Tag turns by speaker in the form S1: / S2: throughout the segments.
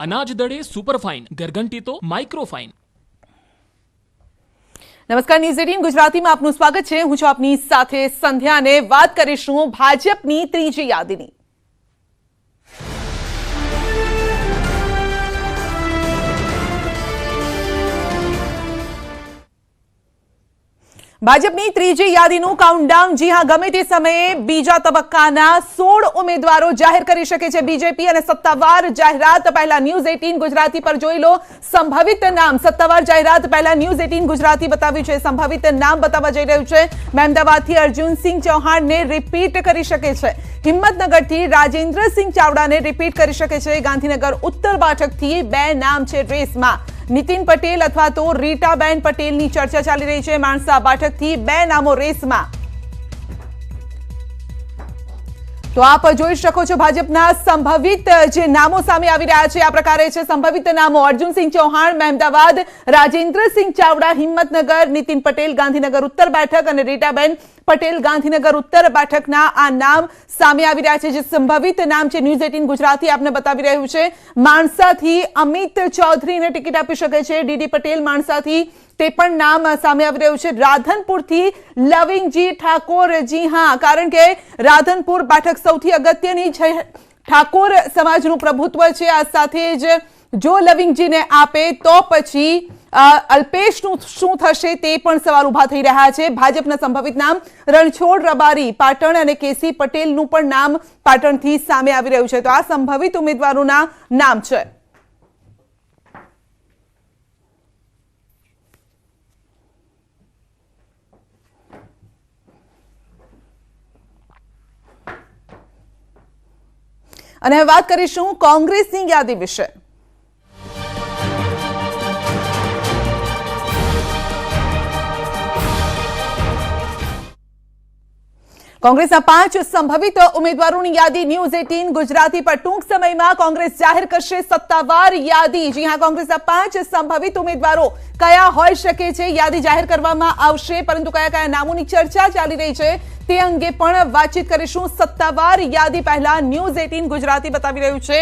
S1: અનાજ દળે સુપરફાઇન, ગરગંટી તો માઇક્રોફાઇન।
S2: નમસ્કાર, ન્યૂઝ 18 ગુજરાતીમાં આપનું સ્વાગત છે। હું છું આપની સાથે સંધ્યા અને વાત કરીશું ભાજપની ત્રીજી યાદીની। ભાજપની ત્રીજી યાદીનું કાઉન્ટડાઉન, જી હા, ગમે તે સમયે બીજા તબક્કાના 16 ઉમેદવારો જાહેર કરી શકે છે બીજેપી અને સત્તાવાર જાહેરાત પહેલા ન્યૂઝ 18 ગુજરાતી પર જોઈ લો સંભવિત નામ। સત્તાવાર જાહેરાત પહેલા ન્યૂઝ 18 ગુજરાતી બતાવ્યું છે, સંભવિત નામ બતાવવા જઈ રહ્યું છે। મહેમદાવાદથી અર્જુનસિંહ ચૌહાણને રિપીટ કરી શકે છે, હિંમતનગરથી રાજેન્દ્રસિંહ ચાવડાને રિપીટ કરી શકે છે, ગાંધીનગર ઉત્તર બેઠકથી 2 નામ છે રેસમાં, નીતિન પટેલ અથવા તો રીટાબેન પટેલની ચર્ચા ચાલી રહી છે। માણસા બેઠકથી 2 નામો રેસમાં। તો આપ જોઈ શકો છો ભાજપના સંભવિત જે નામો સામે આવી રહ્યા છે આ પ્રકારે છે। સંભવિત નામો: અર્જુનસિંહ ચૌહાણ મહેમદાવાદ, રાજેન્દ્રસિંહ ચાવડા હિંમતનગર, નીતિન પટેલ ગાંધીનગર ઉત્તર બેઠક અને રીટાબેન પટેલ ગાંધીનગર ઉત્તર બેઠકના આ નામ સામે આવી રહ્યા છે। જે સંભવિત નામ છે ન્યૂઝ 18 ગુજરાતી આપને બતાવી રહ્યું છે। માણસાથી અમિત ચૌધરીને ટિકિટ આપી શકે છે ડીડી પટેલ માણસાથી, તે પણ નામ સામે આવી રહ્યું છે। રાધનપુરથી લવિંગજી ઠાકોર, જી હા, કારણ કે રાધનપુર બેઠક સૌથી અગત્યની છે, ઠાકોર સમાજનું પ્રભુત્વ છે। આ સાથે જ જો લવિંગજીને આપે તો પછી અલ્પેશનું શું થશે તે પણ સવાલ ઉભા થઈ રહ્યા છે। ભાજપના સંભવિત નામ રણછોડ રબારી પાટણ અને કેસી પટેલનું પણ નામ પાટણથી સામે આવી રહ્યું છે। તો આ સંભવિત ઉમેદવારોના નામ છે। અને હવે વાત કરીશું કોંગ્રેસની યાદી વિશે। કોંગ્રેસના 5 સંભવિત ઉમેદવારોની યાદી ન્યૂઝ 18 ગુજરાતી પર ટૂંક સમયમાં કોંગ્રેસ જાહેર કરશે સત્તાવાર યાદી। જી હા, કોંગ્રેસના 5 સંભવિત ઉમેદવારો કયા હોઈ શકે છે યાદી જાહેર કરવામાં આવશે, પરંતુ કયા નામોની ચર્ચા ચાલી રહી છે તે અંગે પણ વાતચીત કરીશું। સત્તાવાર યાદી પહેલા ન્યૂઝ 18 ગુજરાતી બતાવી રહ્યું છે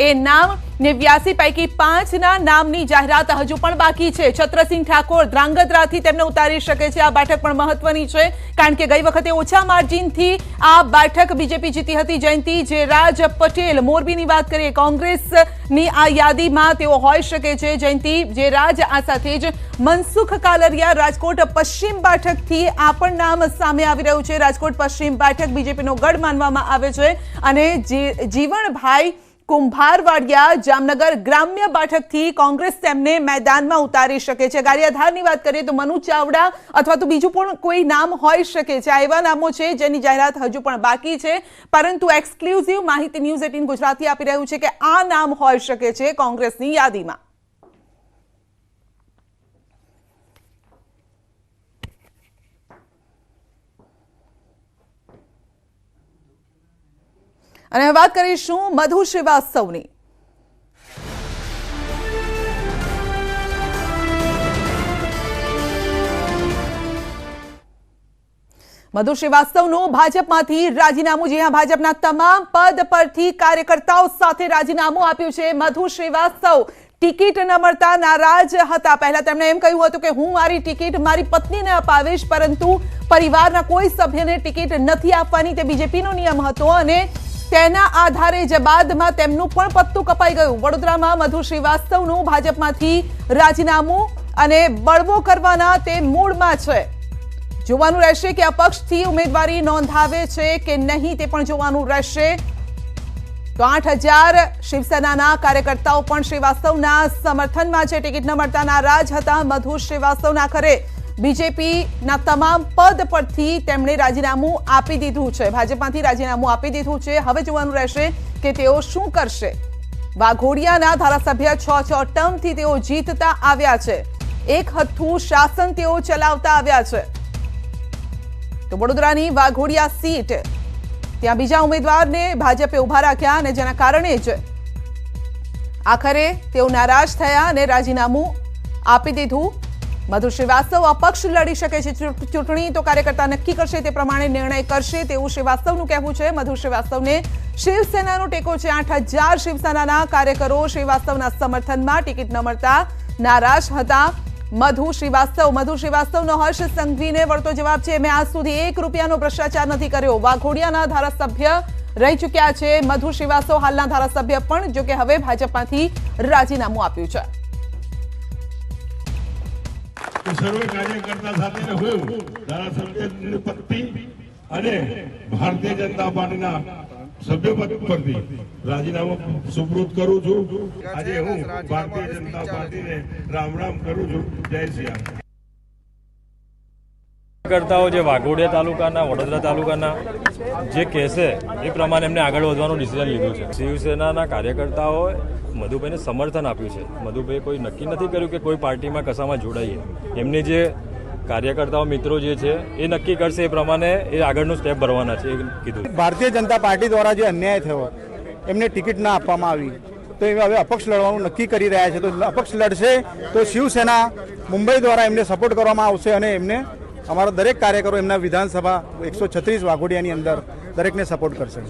S2: એ નામ 89 પૈકી 5ના નામની જાહેરાત હજુ પણ બાકી છે। છત્રસિંહ ઠાકોર ધ્રાંગધ્રાથી તેમને ઉતારી શકે છે। આ બેઠક પણ મહત્વની છે કારણ કે ગઈ વખતે ઓછા માર્જિનથી આ બેઠક બીજેપી જીતી હતી। જયંતિ જેરાજ પટેલ મોરબીની વાત કરીએ, કોંગ્રેસની આ યાદીમાં તેઓ હોઈ શકે છે જયંતિ જેરાજ। આ સાથે જ મનસુખ કાલરિયા રાજકોટ પશ્ચિમ બેઠકથી આ પણ નામ સામે આવી રહ્યું છે। રાજકોટ પશ્ચિમ બેઠક બીજેપીનો ગઢ માનવામાં આવે છે અને જીવણભાઈ કુંભારવાડિયા જામનગર ગ્રામ્ય બેઠકથી કોંગ્રેસ તેમને મેદાનમાં ઉતારી શકે છે। ગારિયાધારની વાત કરીએ તો મનુ ચાવડા અથવા તો બીજું પણ કોઈ નામ હોઈ શકે છે। આ એવા નામો છે જેની જાહેરાત હજુ પણ બાકી છે, પરંતુ એક્સક્લુઝિવ માહિતી ન્યૂઝ 18 ગુજરાતી આપી રહ્યું છે કે આ નામ હોઈ શકે છે કોંગ્રેસની યાદીમાં। અને વાત કરીશું મધુ શ્રીવાસ્તવની। મધુ શ્રીવાસ્તવનું ભાજપમાંથી રાજીનામું, જી હા, ભાજપના તમામ પદ પરથી કાર્યકર્તાઓ સાથે રાજીનામું આપ્યું છે મધુ શ્રીવાસ્તવ। ટિકિટ ન મળતા નારાજ હતા। પહેલા તેમણે એમ કહ્યું હતું કે હું મારી ટિકિટ મારી પત્નીને અપાવીશ, પરંતુ પરિવારના કોઈ સભ્યને ટિકિટ નથી આપવાની, તે બીજેપીનો નિયમ હતો અને તેના આધારે જ બાદમાં તેમનું પણ પત્તું કપાઈ ગયું। વડોદરામાં મધુ શ્રીવાસ્તવનું ભાજપમાંથી રાજીનામું અને બળવો કરવાના તે મૂડમાં છે। જોવાનું રહેશે કે અપક્ષથી ઉમેદવારી નોંધાવે છે કે નહીં, તે પણ જોવાનું રહેશે। તો 8000 શિવસેનાના કાર્યકર્તાઓ પણ શ્રીવાસ્તવના સમર્થનમાં છે। ટિકિટ ન મળતા નારાજ હતા મધુ શ્રીવાસ્તવના આખરે બીજેપીના તમામ પદ પરથી તેમણે રાજીનામું આપી દીધું છે, ભાજપમાંથી રાજીનામું આપી દીધું છે। હવે જોવાનું રહેશે કે તેઓ શું કરશે। વાઘોડિયાના ધારાસભ્ય 6 ટર્મથી તેઓ જીતતા આવ્યા છે, એક હથ્થું શાસન તેઓ ચલાવતા આવ્યા છે। તો વડોદરાની વાઘોડિયા સીટ, ત્યાં બીજા ઉમેદવારને ભાજપે ઉભા રાખ્યા અને જેના કારણે જ આખરે તેઓ નારાજ થયા અને રાજીનામું આપી દીધું। મધુ શ્રીવાસ્તવ અપક્ષ લડી શકે છે ચૂંટણી તો કાર્યકર્તા નક્કી કરશે તે પ્રમાણે નિર્ણય કરશે તેવું શ્રીવાસ્તવનું કહેવું છે। મધુ શ્રીવાસ્તવને શિવસેનાનો ટેકો છે। 8,000 શિવસેનાના કાર્યકરો શ્રીવાસ્તવના સમર્થનમાં ટિકિટ ન મળતા નારાજ હતા। મધુ શ્રીવાસ્તવનો હર્ષ સંઘવીને વળતો જવાબ છે, મેં આજ સુધી 1 રૂપિયાનો ભ્રષ્ટાચાર નથી કર્યો। વાઘોડિયાના ધારાસભ્ય રહી ચૂક્યા છે મધુ શ્રીવાસ્તવ, હાલના ધારાસભ્ય પણ, જો કે હવે ભાજપમાંથી રાજીનામું આપ્યું છે।
S3: સર્વે કાર્યકર્તા સાથે હું ધારાસભ્યની પત્ની અને ભારતીય જનતા પાર્ટીના સભ્યપદ પરથી રાજીનામું સુપ્રત કરું છું। આજે હું ભારતીય જનતા પાર્ટીને રામ રામ કરું છું। જય શ્રી રામ।
S4: કાર્યકર્તાઓ જે વાઘોડિયા તાલુકાના, વડોદરા તાલુકાના જે કહેશે એ પ્રમાણે એમને આગળ વધવાનું ડિસિઝન લીધું છે। શિવસેનાના કાર્યકર્તાઓએ મધુભાઈને સમર્થન આપ્યું છે। મધુભાઈએ કોઈ નક્કી નથી કર્યું કે કોઈ પાર્ટીમાં કશામાં જોડાઈએ। એમને જે કાર્યકર્તાઓ મિત્રો જે છે એ નક્કી કરશે એ પ્રમાણે એ આગળનું સ્ટેપ ભરવાના છે એ કીધું।
S5: ભારતીય જનતા પાર્ટી દ્વારા જે અન્યાય થયો, એમને ટિકિટ ના આપવામાં આવી, તો એ હવે અપક્ષ લડવાનું નક્કી કરી રહ્યા છે। તો અપક્ષ લડશે તો શિવસેના મુંબઈ દ્વારા એમને સપોર્ટ કરવામાં આવશે અને એમને અમારા દરેક કાર્યકરો એમના વિધાનસભા 136 વાઘોડિયાની અંદર દરેકને સપોર્ટ કરશે।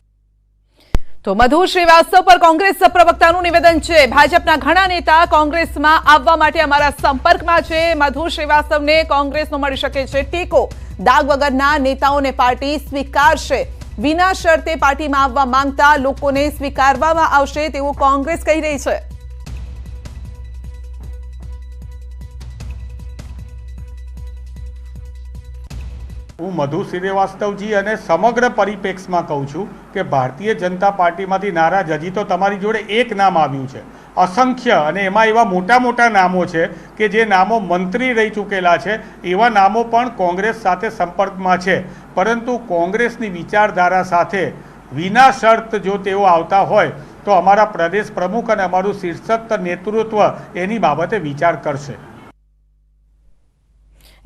S2: તો મધુ શ્રીવાસ્તવ પર કોંગ્રેસ પ્રવક્તાનું નિવેદન છે, ભાજપના ઘણા નેતા કોંગ્રેસમાં આવવા માટે અમારા સંપર્કમાં છે। મધુ શ્રીવાસ્તવને કોંગ્રેસનો મળી શકે છે ટેકો। દાગ વગરના નેતાઓને પાર્ટી સ્વીકારશે। વિના શરતે પાર્ટીમાં આવવા માંગતા લોકોને સ્વીકારવામાં આવશે તેવું કોંગ્રેસ કહી રહી છે।
S6: હું મધુ શ્રીવાસ્તવજી અને સમગ્ર પરિપ્રેક્ષમાં કહું છું કે ભારતીય જનતા પાર્ટીમાંથી નારાજ હજી તો તમારી જોડે એક નામ આવ્યું છે, અસંખ્ય, અને એમાં એવા મોટા મોટા નામો છે કે જે નામો મંત્રી રહી ચૂકેલા છે, એવા નામો પણ કોંગ્રેસ સાથે સંપર્કમાં છે। પરંતુ કોંગ્રેસની વિચારધારા સાથે વિના શર્ત જો તેઓ આવતા હોય તો અમારા પ્રદેશ પ્રમુખ અને અમારું શીર્ષક નેતૃત્વ એની બાબતે વિચાર કરશે।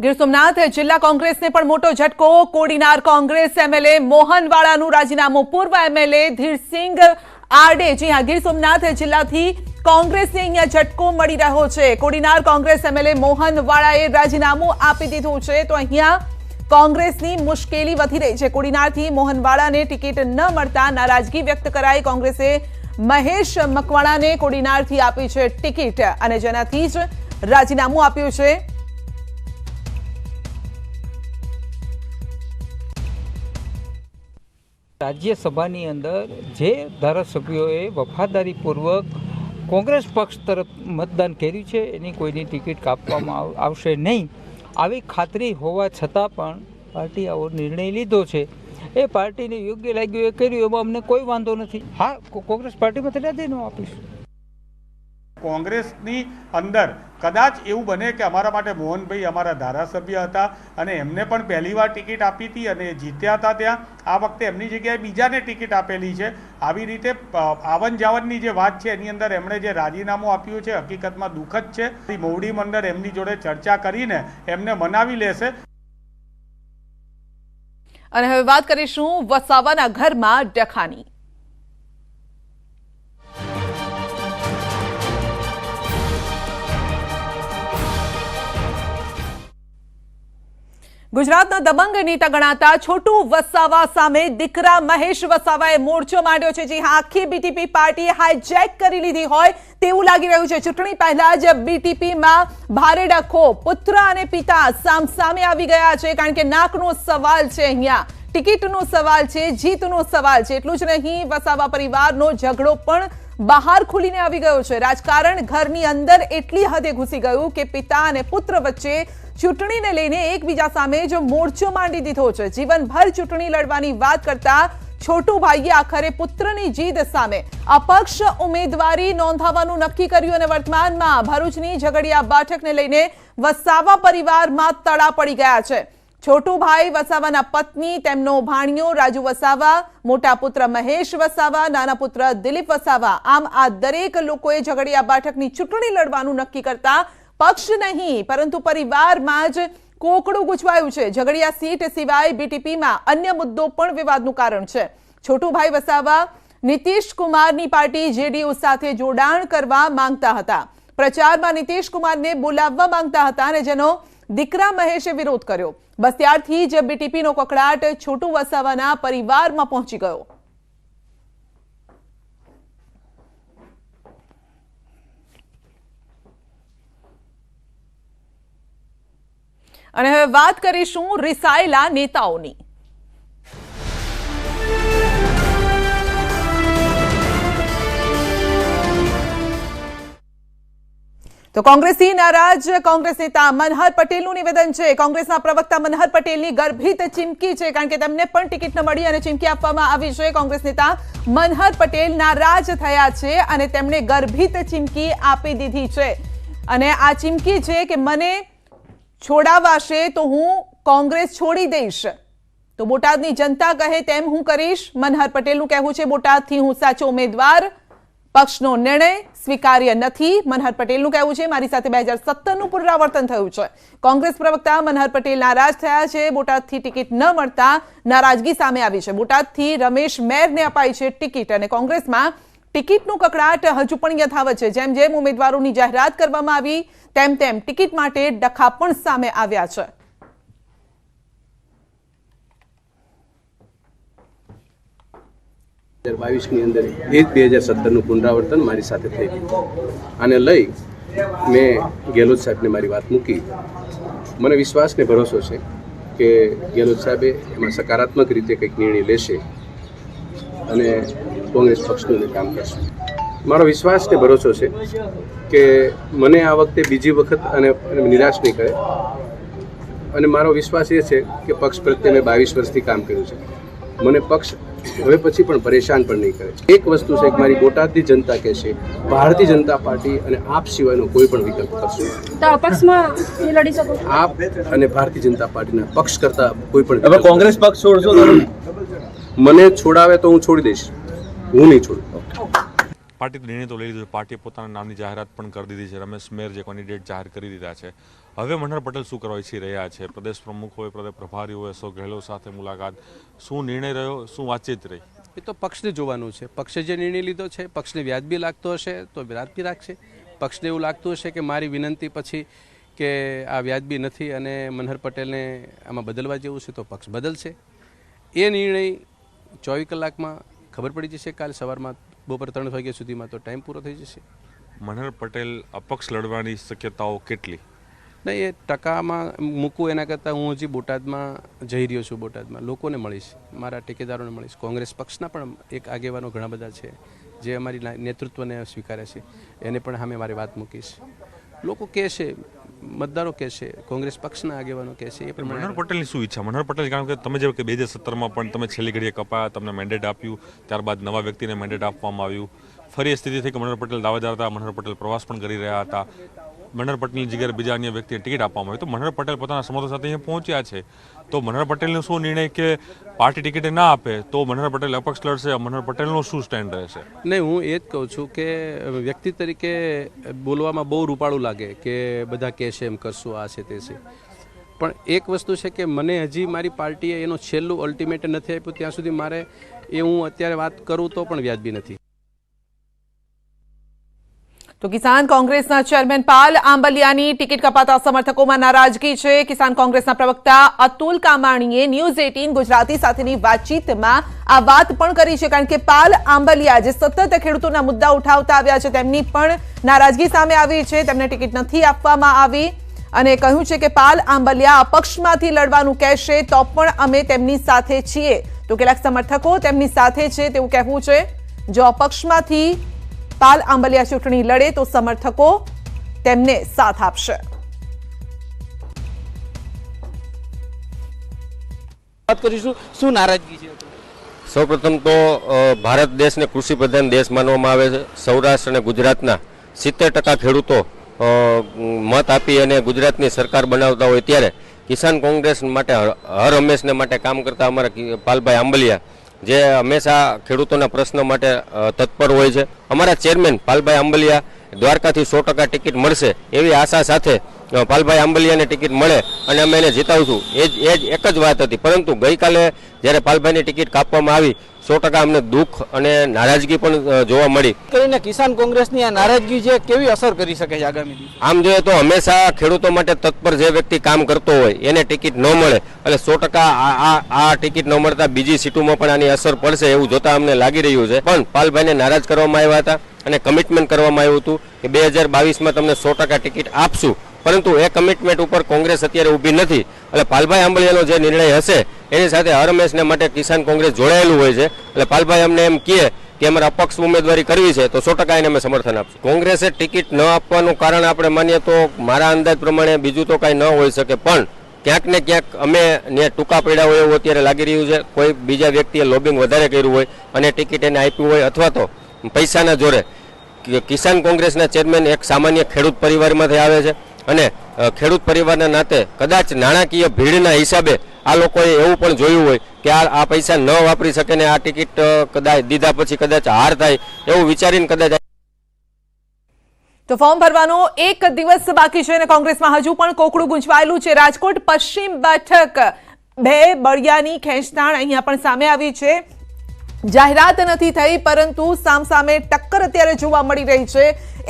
S2: ગીર સોમનાથ જિલ્લા કોંગ્રેસને પણ મોટો ઝટકો। કોડીનાર કોંગ્રેસ એમએલએ મોહનવાળાનું રાજીનામું। પૂર્વ એમએલએ ધીરસિંગ આરડે, જી હા, ગીર સોમનાથ જિલ્લાથી કોંગ્રેસને અહીંયા ઝટકો મળી રહ્યો છે। કોડીનાર કોંગ્રેસ એમએલએ મોહનવાળાએ રાજીનામું આપી દીધું છે, તો અહીંયા કોંગ્રેસની મુશ્કેલી વધી રહી છે। કોડીનારથી મોહનવાળાને ટિકિટ ન મળતા નારાજગી વ્યક્ત કરાઈ। કોંગ્રેસે મહેશ મકવાણાને કોડીનારથી આપી છે ટિકિટ અને જેનાથી જ રાજીનામું આપ્યું છે।
S7: રાજ્યસભાની અંદર જે ધારાસભ્યોએ વફાદારીપૂર્વક કોંગ્રેસ પક્ષ તરફ મતદાન કર્યું છે એની કોઈની ટિકિટ કાપવામાં આવશે નહીં, આવી ખાતરી હોવા છતાં પણ પાર્ટી આવો નિર્ણય લીધો છે। એ પાર્ટીને યોગ્ય લાગ્યું એ કર્યું, એમાં અમને કોઈ વાંધો નથી। હા, કોંગ્રેસ પાર્ટીમાંથી રાજીનામું આપીશું।
S6: કોંગ્રેસની અંદર કદાચ એવું બને કે અમારા માટે મોહનભાઈ અમારા ધારાસભ્ય હતા અને એમને પણ પહેલીવાર ટિકિટ આપી હતી અને જીત્યા હતા ત્યાં, આ વખતે એમની જગ્યાએ બીજાને ટિકિટ આપેલી છે। આવી રીતે આવન જાવનની જે વાત છે એની અંદર એમણે જે રાજીનામું આપ્યું છે હકીકતમાં દુઃખદ છે। મોવડી મંડળ એમની જોડે ચર્ચા કરીને એમને મનાવી લેશે।
S2: અને હવે વાત કરીશું વસાવાના ઘરમાં ડખાની। ગુજરાતના દબંગ નેતા ગણાતા છોટુ વસાવા સામે દીકરા મહેશ વસાવાએ મોરચો માંડ્યો છે। જી હા, આખી બીટીપી પાર્ટી હાઈજેક કરી લીધી હોય તેવું લાગી રહ્યું છે। ચૂંટણી પહેલા જ બીટીપીમાં ભારે ડખો, પુત્ર અને પિતા સામસામે આવી ગયા છે, કારણ કે નાકનો સવાલ છે, અહીંયા ટિકિટનો સવાલ છે, જીતનો સવાલ છે। એટલું જ નહીં, વસાવા પરિવારનો ઝઘડો પણ બહાર ખુલીને આવી ગયો છે। રાજકારણ ઘરની અંદર એટલી હદે ઘૂસી ગયું કે પિતા અને પુત્ર વચ્ચે ચૂંટણીને લઈને એકબીજા સામે જો મોરચો માંડી દીધો છે। જીવનભર ચૂંટણી લડવાની વાત કરતા છોટુભાઈએ આખરે પુત્રની જીદ સામે અપક્ષ ઉમેદવારી નોંધાવવાનું નક્કી કર્યું અને વર્તમાનમાં ભરૂચની ઝઘડિયા બેઠકને લઈને વસાવા પરિવારમાં તડા પડી ગયા છે। છોટુભાઈ વસાવાના પત્ની, તેમનો ભાણિયો રાજુ વસાવા, મોટા પુત્ર મહેશ વસાવા, નાના પુત્ર દિલીપ વસાવા, આમ આ દરેક લોકોએ ઝઘડિયા બેઠકની ચૂંટણી લડવાનું નક્કી કરતા પક્ષ નહીં પરંતુ પરિવારમાં જ કોકડું ગૂંચવાયું છે। ઝઘડિયા સીટ સિવાય બીટીપીમાં અન્ય મુદ્દો પણ વિવાદનું કારણ છે। છોટુભાઈ વસાવા નીતિશ કુમારની પાર્ટી જેડીયુ સાથે જોડાણ કરવા માંગતા હતા, પ્રચારમાં નીતિશ કુમારને બોલાવવા માંગતા હતા અને જેનો દીકરા મહેશે વિરોધ કર્યો. બસ ત્યારથી જ બીટીપીનો કકળાટ છોટુ વસાવાના પરિવારમાં પહોંચી ગયો. અને હવે વાત કરીશું રિસાયેલા નેતાઓની. તો કોંગ્રેસથી નારાજ કોંગ્રેસ નેતા મનહર પટેલનું નિવેદન છે. કોંગ્રેસના પ્રવક્તા મનહર પટેલની ગર્ભિત ચીમકી છે, કારણ કે તેમને પણ ટિકિટ ન મળી અને ચીમકી આપવામાં આવી છે. કોંગ્રેસ નેતા મનહર પટેલ નારાજ થયા છે અને તેમણે ગર્ભિત ચીમકી આપી દીધી છે. અને આ ચીમકી છે કે મને છોડાવાશે તો હું કોંગ્રેસ છોડી દઈશ. તો બોટાદની જનતા કહે તેમ હું કરીશ. મનહર પટેલનું કહેવું છે બોટાદથી હું સાચો ઉમેદવાર. પક્ષનો નિર્ણય સ્વીકાર્ય નથી. મનહર પટેલનું કહેવું છે મારી સાથે 2017નું પુનરાવર્તન થયું છે. કોંગ્રેસ પ્રવક્તા મનહર પટેલ નારાજ થયા છે. બોટાદથી ટિકિટ ન મળતા નારાજગી સામે આવી છે. બોટાદથી રમેશ મેરને અપાઈ છે ટિકિટ અને કોંગ્રેસમાં ટિકિટનું કકળાટ હજુ પણ યથાવત છે. જેમ જેમ ઉમેદવારોની જાહેરાત કરવામાં આવી તેમ તેમ ટિકિટ માટે ડખા પણ સામે આવ્યા છે.
S8: ની અંદર એ જ 2017નું પુનરાવર્તન મારી સાથે થઈ ગયું. આને લઈ મેં ગેહલોત સાહેબને મારી વાત મૂકી. મને વિશ્વાસ ને ભરોસો છે કે ગેહલોત સાહેબે એમાં સકારાત્મક રીતે કંઈક નિર્ણય લેશે અને કોંગ્રેસ પક્ષનું કામ કરશે. મારો વિશ્વાસ ને ભરોસો છે કે મને આ વખતે બીજી વખત અને નિરાશ નહીં કરે અને મારો વિશ્વાસ એ છે કે પક્ષ પ્રત્યે મેં 22 વર્ષથી કામ કર્યું છે. મને પક્ષ હવે પછી પણ પરેશાન પણ નહીં કરે. એક વસ્તુ છે કે મારી બોટાદની જનતા કહેશે ભારતીય જનતા પાર્ટી અને આપ સિવાયનો કોઈ પણ વિકલ્પ કરશો
S9: તો અપક્ષમાં લડી શકો.
S8: આપ અને ભારતીય જનતા પાર્ટીના પક્ષ કરતા કોઈ પણ.
S10: હવે કોંગ્રેસ પક્ષ છોડશો?
S8: મને છોડાવે તો હું છોડી દઈશ, હું નહીં છોડું.
S4: પાર્ટીએ નિર્ણય તો લઈ લીધો છે. પાર્ટીએ પોતાના નામની જાહેરાત પણ કરી દીધી છે. રમેશ મેર જે કેન્ડિડેટ જાહેર કરી દીધા છે. હવે મનહર પટેલ શું કરવા ઈચ્છી રહ્યા છે? પ્રદેશ પ્રમુખ હોય, પ્રદેશ પ્રભારી હોય, અશોક ગેહલોત સાથે મુલાકાત, શું નિર્ણય રહ્યો, શું વાતચીત રહી?
S8: એ તો પક્ષને જોવાનું છે. પક્ષે જે નિર્ણય લીધો છે પક્ષને વ્યાજબી લાગતો હશે તો વ્યાજબી રાખશે. પક્ષને એવું લાગતું હશે કે મારી વિનંતી પછી કે આ વ્યાજબી નથી અને મનહર પટેલને આમાં બદલવા જેવું છે તો પક્ષ બદલશે. એ નિર્ણય 24 કલાકમાં ખબર પડી જશે. કાલ સવારમાં બપોર 3 વાગ્યા સુધીમાં તો ટાઈમ પૂરો થઈ જશે.
S4: મનહર પટેલ અપક્ષ લડવાની શક્યતાઓ કેટલી?
S8: નહીં, એ ટકામાં મૂકવું એના કરતાં હું હજી બોટાદમાં જઈ રહ્યો છું. બોટાદમાં લોકોને મળીશ, મારા ટેકેદારોને મળીશ. કોંગ્રેસ પક્ષના પણ એક આગેવાનો ઘણા બધા છે જે અમારી નેતૃત્વને સ્વીકારે છે. એને પણ સામે મારી વાત મૂકીશ. લોકો કહેશે, મતદારો કહેશે, કોંગ્રેસ પક્ષના આગેવાનો કહેશે. એ પણ
S4: મનહર પટેલની શું ઈચ્છા? મનહર પટેલ, કારણ કે તમે જે 2017માં પણ તમે છેલ્લી ઘડીએ કપાયા, તમને મેન્ડેટ આપ્યું, ત્યારબાદ નવા વ્યક્તિને મેન્ડેટ આપવામાં આવ્યું. ફરી એ સ્થિતિ થઈ કે મનહર પટેલ દાવેદાર હતા. મનહર પટેલ પ્રવાસ પણ કરી રહ્યા હતા. મનહર પટેલની જગ્યાએ બીજા અન્ય વ્યક્તિને ટિકિટ આપવામાં આવી. તો મનહર પટેલ પોતાના સમર્થકો સાથે અહીંયા પહોંચ્યા છે. તો મનહર પટેલનો શું નિર્ણય કે પાર્ટી ટિકિટ ના આપે તો મનહર પટેલ અપક્ષ લડશે? મનહર પટેલનો શું સ્ટેન્ડ રહેશે?
S8: નહીં, હું એ જ કહું છું કે વ્યક્તિ તરીકે બોલવામાં બહુ રૂપાળું લાગે કે બધા કહેશે એમ કરશું, આ છે તે છે. પણ એક વસ્તુ છે કે મને હજી મારી પાર્ટીએ એનો છેલ્લું અલ્ટિમેટ નથી આપ્યું ત્યાં સુધી મારે એ હું અત્યારે વાત કરું તો પણ વ્યાજબી નથી.
S2: તો કિસાન કોંગ્રેસના ચેરમેન પાલ આંબલિયાની ટિકિટ કપાતા સમર્થકોમાં નારાજગી છે. કિસાન કોંગ્રેસના પ્રવક્તા અતુલ કામાણીએ ન્યૂઝ 18 ગુજરાતી સાથેની વાતચીતમાં આ વાત પણ કરી છે, કારણ કે પાલ આંબલિયા જે સતત ખેડૂતોના મુદ્દા ઉઠાવતા આવ્યા છે તેમની પણ નારાજગી સામે આવી છે. તેમને ટિકિટ નથી આપવામાં આવી અને કહ્યું છે કે પાલ આંબલિયા અપક્ષમાંથી લડવાનું કહેશે તો પણ અમે તેમની સાથે છીએ. તો કેટલાક સમર્થકો તેમની સાથે છે તેવું કહેવું છે. જો અપક્ષમાંથી પાલ આંબલિયા ચૂંટણી લડે તો સમર્થકો તેમને સાથ આપશે.
S10: વાત કરીશું, શું નારાજગી છે?
S11: સૌપ્રથમ તો ભારત દેશને કૃષિ પ્રધાન દેશ માનવામાં આવે છે. સૌરાષ્ટ્ર અને ગુજરાતના 70% ખેડૂતો મત આપી અને ગુજરાતની સરકાર બનાવતા હોય ત્યારે કિસાન કોંગ્રેસ માટે હર હંમેશને માટે કામ કરતા અમારા પાલભાઈ આંબલિયા જે હંમેશા ખેડૂતોના પ્રશ્ન માટે તત્પર હોય છે. અમારા ચેરમેન પાલભાઈ આંબલિયા દ્વારકાથી 100% ટિકિટ મળશે એવી આશા સાથે પાલભાઈ આંબલિયાને ટિકિટ મળે અને અમે એને જીતાવશું એ જ એક જ વાત હતી. પરંતુ ગઈકાલે જ્યારે પાલભાઈની ટિકિટ કાપવામાં આવી 100% અમને દુઃખ અને નારાજગી પણ જોવા મળી.
S10: કરીને કિસાન કોંગ્રેસની આ નારાજગી છે કેવી અસર કરી શકે છે આગામી દિવસે?
S11: આમ જોઈએ તો હંમેશા ખેડૂતો માટે તત્પર જે વ્યક્તિ કામ કરતો હોય એને ટિકિટ ન મળે એટલે 100% આ ટિકિટ ન મળતા બીજી સીટોમાં પણ આની અસર પડશે એવું જોતા અમને લાગી રહ્યું છે. પણ પાલભાઈને નારાજ કરવામાં આવ્યા હતા અને કમિટમેન્ટ કરવામાં આવ્યું હતું કે 2022માં તમને 100% ટિકિટ આપશું, પરંતુ એ કમિટમેન્ટ ઉપર કોંગ્રેસ અત્યારે ઊભી નથી. એટલે પાલભાઈ આંબલિયાનો જે નિર્ણય હશે એની સાથે હરમેશને માટે કિસાન કોંગ્રેસ જોડાયેલું હોય છે. એટલે પાલભાઈ અમને એમ કહે કે અમારે અપક્ષ ઉમેદવારી કરવી છે તો 100% એને અમે સમર્થન આપશું. કોંગ્રેસે ટિકિટ ન આપવાનું કારણ આપણે માનીએ તો મારા અંદાજ પ્રમાણે બીજું તો કાંઈ ન હોઈ શકે, પણ ક્યાંક ને ક્યાંક અમે ને ટૂંકા પડ્યા હોય એવું અત્યારે લાગી રહ્યું છે. કોઈ બીજા વ્યક્તિએ લોબિંગ વધારે કર્યું હોય અને ટિકિટ એને આપી હોય, અથવા તો પૈસાના જોરે. કિસાન કોંગ્રેસના ચેરમેન એક સામાન્ય ખેડૂત પરિવારમાંથી આવે છે અને ખેડૂત પરિવારના નાતે કદાચ નાણાકીય ભીડના હિસાબે આ લોકોએ એવું પણ જોયું હોય કે આ પૈસા ન વાપરી શકે ને આ ટિકિટ કદાચ દીધા પછી કદાચ હાર થાય એવું વિચારીને કદાચ.
S2: તો ફોર્મ ભરવાનો એક દિવસ બાકી છે અને કોંગ્રેસમાં હજુ પણ કોકડું ગુંચવાયેલું છે. રાજકોટ પશ્ચિમ બેઠક 2 બળિયાની ખેંચતાણ અહીંયા પણ સામે આવી છે. જાહેરાત નથી થઈ પરંતુ સામસામે ટક્કર અત્યારે જોવા મળી રહી છે.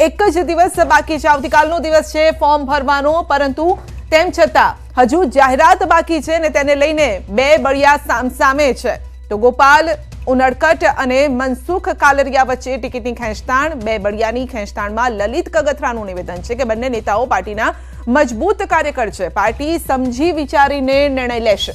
S2: એક જ દિવસ બાકી છે, આવતીકાલનો દિવસ છે ફોર્મ ભરવાનો, પરંતુ તેમ છતાં હજુ જાહેરાત બાકી છે ને તેને લઈને 2 બળિયા સામસામે છે. તો ગોપાલ ઉનડકટ અને મનસુખ કાલરિયા વચ્ચે ટિકિટની ખેંચતાણ. 2 બળિયાની ખેંચતાણમાં લલિત કગથરાનું નિવેદન છે કે બંને નેતાઓ પાર્ટીના મજબૂત કાર્યકર છે, પાર્ટી સમજી વિચારીને નિર્ણય લેશે.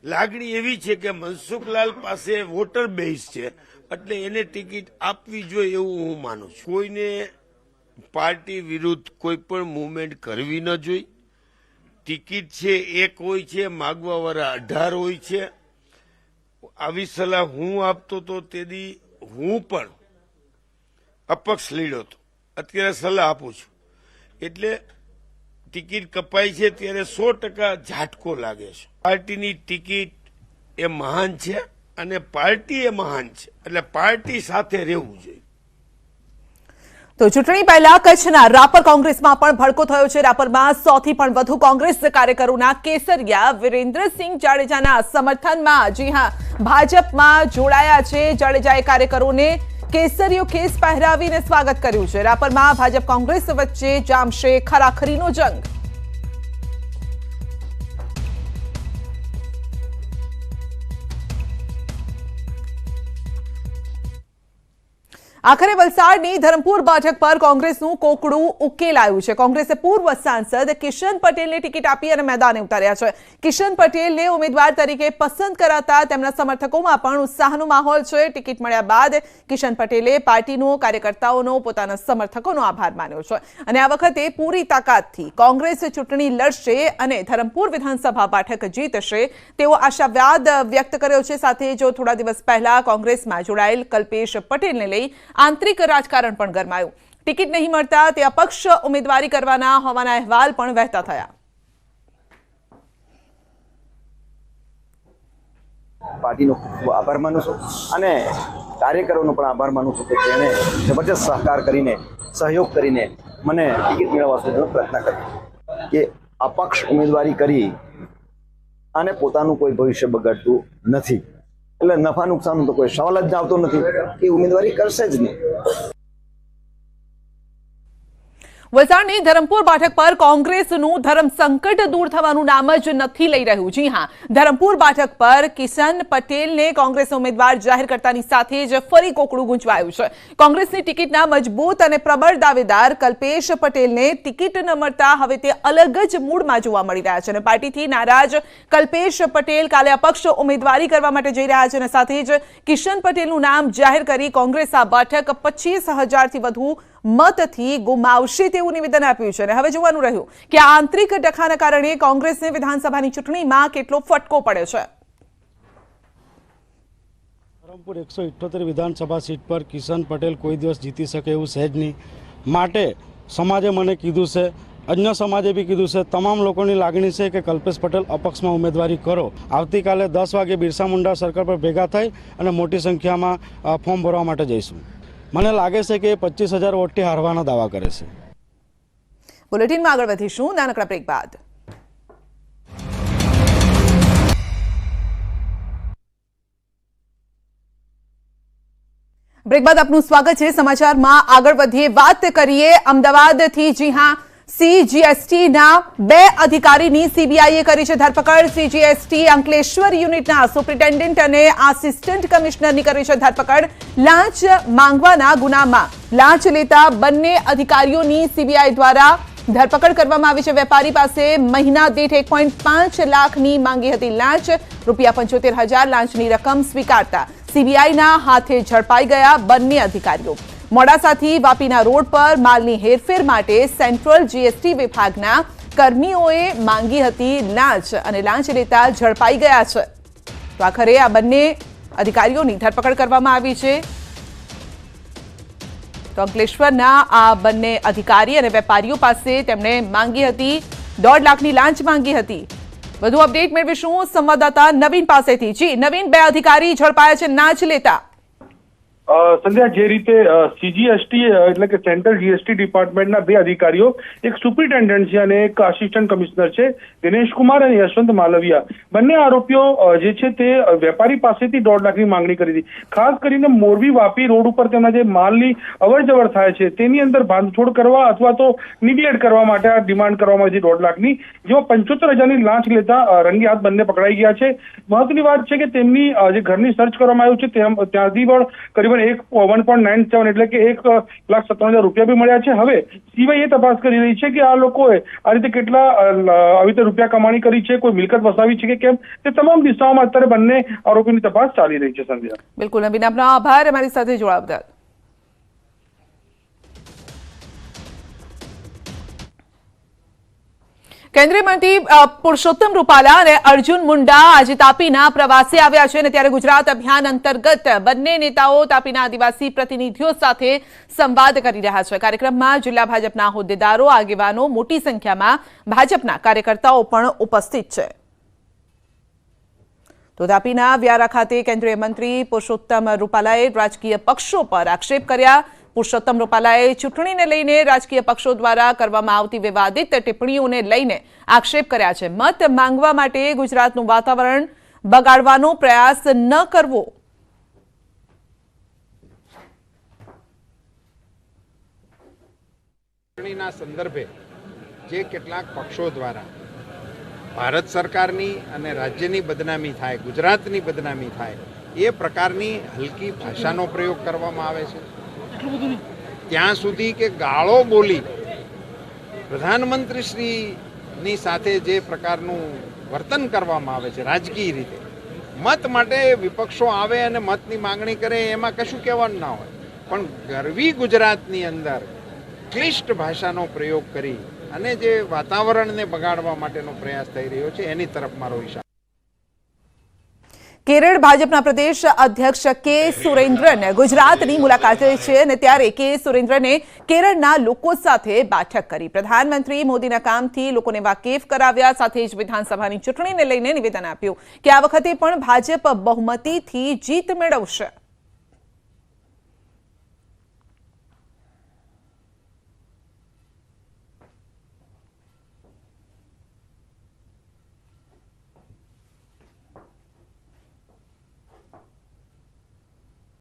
S3: લાગણી એવી છે કે મનસુખલાલ પાસે વોટર બેઝ છે એટલે એને ટિકિટ આપવી જોઈએ એવું હું માનું છું. કોઈને પાર્ટી વિરુદ્ધ કોઈ પણ મૂવમેન્ટ કરવી ન જોઈએ. ટિકિટ છે એક હોય છે, માગવાવાળા 18 હોય છે. આવી સલાહ હું આપતો તો તેથી હું પણ અપક્ષ લડ્યો હતો, અત્યારે સલાહ આપું છું. એટલે ટિકિટ કપાય છે ત્યારે 100% ઝાટકો લાગે છે. પાર્ટીની ટિકિટ એ મહાન છે અને પાર્ટી એ મહાન છે, એટલે પાર્ટી સાથે રહેવું જોઈએ.
S2: તો ચૂંટણી પહેલા કચ્છના રાપર કોંગ્રેસમાં પણ ભડકો થયો છે. રાપરમાં 100 થી પણ વધુ કોંગ્રેસ કાર્યકરોના કેસરિયા વિરેન્દ્રસિંહ જાડેજાના સમર્થનમાં, જી હા, ભાજપમાં જોડાયા છે. જાડેજાએ કાર્યકરોને કેસરીયો ખેસ પહેરાવીને સ્વાગત કર્યું છે. રાપરમાં ભાજપ કોંગ્રેસ વચ્ચે જામશે ખરાખરીનો જંગ. આખરે વલસાડની ધરમપુર બેઠક પર કોંગ્રેસનું કોકડું ઉકેલાયું છે. કોંગ્રેસે પૂર્વ સાંસદ કિશન પટેલને ટિકિટ આપી અને મેદાને ઉતાર્યા છે. કિશન પટેલને ઉમેદવાર તરીકે પસંદ કરાતા તેમના સમર્થકોમાં પણ ઉત્સાહનો માહોલ છે. ટિકિટ મળ્યા બાદ કિશન પટેલે પાર્ટીનો, કાર્યકર્તાઓનો, પોતાના સમર્થકોનો આભાર માન્યો છે અને આ વખતે પૂરી તાકાતથી કોંગ્રેસ ચૂંટણી લડશે અને ધરમપુર વિધાનસભા બેઠક જીતશે તેવો આશાવાદ વ્યક્ત કર્યો છે. સાથે જો થોડા દિવસ પહેલા કોંગ્રેસમાં જોડાયેલ કલ્પેશ પટેલને લઈ આંતરિક રાજકારણ પણ ગરમાયું. ટિકિટ નહીં મળતા તે અપક્ષ ઉમેદવારી કરવાના હોવાના અહેવાલ પણ વહેતા થયા.
S12: પાર્ટીનો ખૂબ આભાર માનું છું અને કાર્યકરોનો પણ આભાર માનું છું કે તેણે જબરજસ્ત સહકાર કરીને, સહયોગ કરીને મને ટિકિટ મેળવવા સુધીનો પ્રયત્ન કર્યો. કે અપક્ષ ઉમેદવારી કરી અને પોતાનું કોઈ ભવિષ્ય બગાડતું નથી, એટલે નફા નુકસાનનો તો કોઈ સવાલ જ આવતો નથી. એ ઉમેદવારી કરશે જ નહીં.
S2: વલસાડની ધરમપુર બેઠક પર કોંગ્રેસનું ધર્મ સંકટ દૂર થવાનું નામ જ નથી લઈ રહ્યું. જી હા, ધરમપુર બેઠક પર કિશન પટેલને કોંગ્રેસ ઉમેદવાર જાહેર કરતાની સાથે જ ફરી કોકડું ગુંચવાયું છે. કોંગ્રેસની ટિકિટના મજબૂત અને પ્રબળ દાવેદાર કલ્પેશ પટેલને ટિકિટ ન મળતા હવે તે અલગ જ મૂડમાં જોવા મળી રહ્યા છે અને પાર્ટીથી નારાજ કલ્પેશ પટેલ કાલે અપક્ષ ઉમેદવારી કરવા માટે જઈ રહ્યા છે અને સાથે જ કિશન પટેલનું નામ જાહેર કરી કોંગ્રેસ આ બેઠક 25,000થી વધુ મતથી ગુમાવશે તેવું નિવેદન આપ્યું છે. અને હવે જોવાનું રહ્યું કે આ આંતરિક ડખાના કારણે કોંગ્રેસને વિધાનસભાની ચૂંટણીમાં કેટલો ફટકો પડે છે.
S13: ધરમપુર 178 વિધાનસભા સીટ પર કિશન પટેલ કોઈ દિવસ જીતી શકે એવું સહેજ નહીં. માટે સમાજે મને કીધું છે, અન્ય સમાજે બી કીધું છે, તમામ લોકોની લાગણી છે કે કલ્પેશ પટેલ અપક્ષમાં ઉમેદવારી કરો. આવતીકાલે 10 વાગે બિરસા મુંડા સર્કલ પર ભેગા થઈ અને મોટી સંખ્યામાં ફોર્મ ભરવા માટે જઈશું. મને લાગે છે કે 25,000 વોટથી હારવાના દાવા કરે છે.
S2: બુલેટિનમાં આગળ વધીશું નાનકડા બ્રેક બાદ. બ્રેક બાદ આપનું સ્વાગત છે. સમાચારમાં આગળ વધીએ, વાત કરીએ અમદાવાદથી. જી હા, CGSTના 2 અધિકારીની સીબીઆઈએ કરી છે ધરપકડ. CGST અંકલેશ્વર યુનિટના સુપ્રિન્ટેન્ડન્ટ અને આસિસ્ટન્ટ કમિશનરની કરી છે ધરપકડ. લાંચ માંગવાના ગુનામાં લાંચ લેતા બંને અધિકારીઓની સીબીઆઈ દ્વારા ધરપકડ કરવામાં આવી છે. વેપારી પાસે મહિના દીઠ 1.5 લાખની માંગી હતી લાંચ. ₹75,000 લાંચની રકમ સ્વીકારતા સીબીઆઈના હાથે ઝડપાઈ ગયા બંને અધિકારીઓ. મોડાસાથી વાપીના રોડ પર માલની હેરફેર માટે સેન્ટ્રલ GST વિભાગના કર્મીઓએ માંગી હતી લાંચ અને લાંચ લેતા ઝડપાઈ ગયા છે. તો આખરે આ બંને અધિકારીઓની ધરપકડ કરવામાં આવી છે. તો અંકલેશ્વરના આ બંને અધિકારી અને વેપારીઓ પાસે તેમણે માંગી હતી 1.5 લાખની લાંચ માંગી હતી. વધુ અપડેટ મેળવીશું સંવાદદાતા નવીન પાસેથી. જી નવીન, 2 અધિકારી ઝડપાયા છે લાંચ લેતા.
S14: સંધ્યા, જે રીતે CGST એટલે કે સેન્ટ્રલ GST ડિપાર્ટમેન્ટના 2 અધિકારીઓ, એક સુપ્રિન્ટેન્ડન્ટ છે અને એક આસિસ્ટન્ટ કમિશનર છે, દિનેશકુમાર અને યશવંત માલવિયા, બંને આરોપીઓ જે છે તે વેપારી પાસેથી 1.5 લાખની માંગણી કરી હતી. ખાસ કરીને મોરબી વાપી રોડ ઉપર તેમના જે માલની અવરજવર થાય છે તેની અંદર બાંધછોડ કરવા અથવા તો નિગ્લેક્ટ કરવા માટે આ ડિમાન્ડ કરવામાં આવી છે 1.5 લાખની, જેમાં 75,000ની લાંચ લેતા રંગે હાથ બંને પકડાઈ ગયા છે. મહત્વની વાત છે કે તેમની જે ઘરની સર્ચ કરવામાં આવ્યું છે ત્યાંથી પણ કરીબ 1.97 એટલે કે ₹1,57,000 બી મળ્યા છે. હવે સીબીઆઈ એ તપાસ કરી રહી છે કે આ લોકોએ આ રીતે કેટલા આવી રીતે રૂપિયા કમાણી કરી છે, કોઈ મિલકત વસાવી છે કે કેમ, તે તમામ દિશાઓમાં અત્યારે બંને આરોપીની તપાસ ચાલી રહી છે. સંધ્યા,
S2: બિલકુલ નવીન, આપનો આભાર અમારી સાથે જોડાવા બદલ. કેન્દ્રીય મંત્રી પુરુષોત્તમ રૂપાલા અને અર્જુન મુંડા આજે તાપીના પ્રવાસે આવ્યા છે અને ત્યારે ગુજરાત અભિયાન અંતર્ગત બંને નેતાઓ તાપીના આદિવાસી પ્રતિનિધિઓ સાથે સંવાદ કરી રહ્યા છે. કાર્યક્રમમાં જિલ્લા ભાજપના હોદ્દેદારો, આગેવાનો, મોટી સંખ્યામાં ભાજપના કાર્યકર્તાઓ પણ ઉપસ્થિત છે. તો તાપીના વ્યારા ખાતે કેન્દ્રીય મંત્રી પુરુષોત્તમ રૂપાલાએ રાજકીય પક્ષો પર આક્ષેપ કર્યા. પુરુષોત્તમ રૂપાલાએ ચૂંટણીને લઈને રાજકીય પક્ષો દ્વારા કરવામાં આવતી વિવાદિત ટિપ્પણીઓને લઈને આક્ષેપ કર્યા છે. મત માંગવા માટે ગુજરાતનું વાતાવરણ બગાડવાનો પ્રયાસ ન કરવો.
S15: ચૂંટણીના સંદર્ભે જે કેટલાક પક્ષો દ્વારા ભારત સરકારની અને રાજ્યની બદનામી થાય, ગુજરાતની બદનામી થાય, એ પ્રકારની હલકી ભાષાનો પ્રયોગ કરવામાં આવે છે. ત્યાં સુધી કે ગાળો બોલી પ્રધાનમંત્રીશ્રીની સાથે જે પ્રકારનું વર્તન કરવામાં આવે છે રાજકીય રીતે, મત માટે વિપક્ષો આવે અને મતની માંગણી કરે એમાં કશું કહેવાનું ના હોય, પણ ગરવી ગુજરાતની અંદર ક્લિષ્ટ ભાષાનો પ્રયોગ કરી અને જે વાતાવરણને બગાડવા માટેનો પ્રયાસ થઈ રહ્યો છે એની તરફ મારો ઇશારો.
S2: કેરળ ભાજપના પ્રદેશ અધ્યક્ષ કે સુરેન્દ્રન ગુજરાતની મુલાકાતે છે અને ત્યારે કે સુરેન્દ્રને કેરળના લોકો સાથે બેઠક કરી. પ્રધાનમંત્રી મોદીના કામથી લોકોને વાકેફ કરાવ્યા. સાથે જ વિધાનસભાની ચૂંટણીને લઈને નિવેદન આપ્યું કે આ વખતે પણ ભાજપ બહુમતીથી જીત મેળવશે.